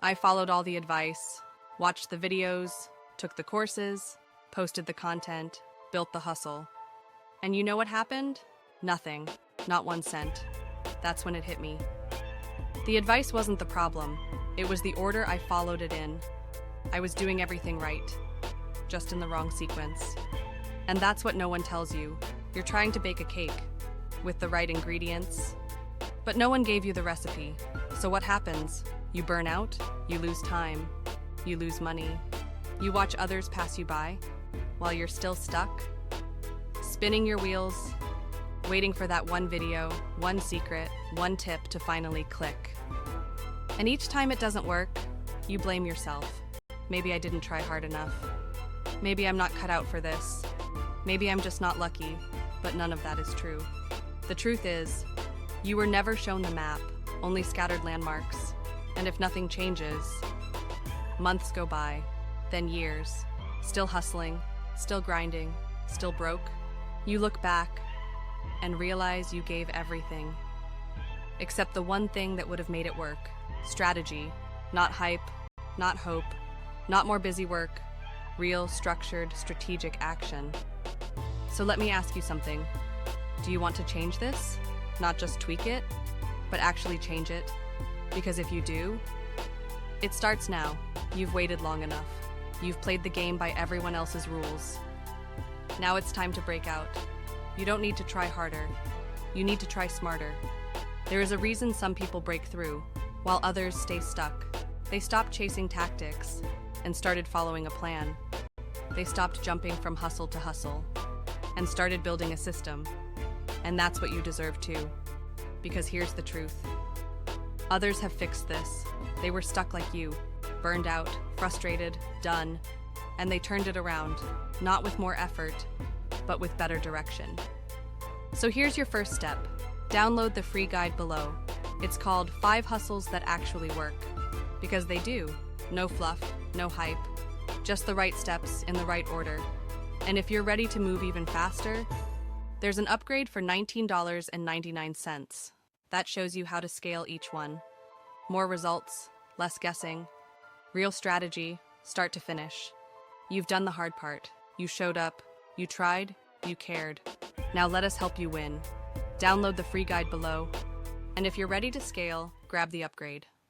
I followed all the advice, watched the videos, took the courses, posted the content, built the hustle. And you know what happened? Nothing. Not 1 cent. That's when it hit me. The advice wasn't the problem. It was the order I followed it in. I was doing everything right, just in the wrong sequence. And that's what no one tells you. You're trying to bake a cake with the right ingredients, but no one gave you the recipe. So what happens? You burn out, you lose time, you lose money. You watch others pass you by while you're still stuck, spinning your wheels, waiting for that one video, one secret, one tip to finally click. And each time it doesn't work, you blame yourself. Maybe I didn't try hard enough. Maybe I'm not cut out for this. Maybe I'm just not lucky, but none of that is true. The truth is, you were never shown the map, only scattered landmarks. And if nothing changes, months go by, then years, still hustling, still grinding, still broke. You look back and realize you gave everything, except the one thing that would have made it work: strategy, not hype, not hope, not more busy work, real, structured, strategic action. So let me ask you something. Do you want to change this? Not just tweak it, but actually change it? Because if you do, it starts now. You've waited long enough. You've played the game by everyone else's rules. Now it's time to break out. You don't need to try harder. You need to try smarter. There is a reason some people break through, while others stay stuck. They stopped chasing tactics and started following a plan. They stopped jumping from hustle to hustle and started building a system. And that's what you deserve too. Because here's the truth. Others have fixed this. They were stuck like you, burned out, frustrated, done, and they turned it around, not with more effort, but with better direction. So here's your first step. Download the free guide below. It's called 5 Hustles That Actually Work. Because they do. No fluff, no hype, just the right steps in the right order. And if you're ready to move even faster, there's an upgrade for $19.99. That shows you how to scale each one. More results, less guessing, real strategy, start to finish. You've done the hard part. You showed up, you tried, you cared. Now let us help you win. Download the free guide below. And if you're ready to scale, grab the upgrade.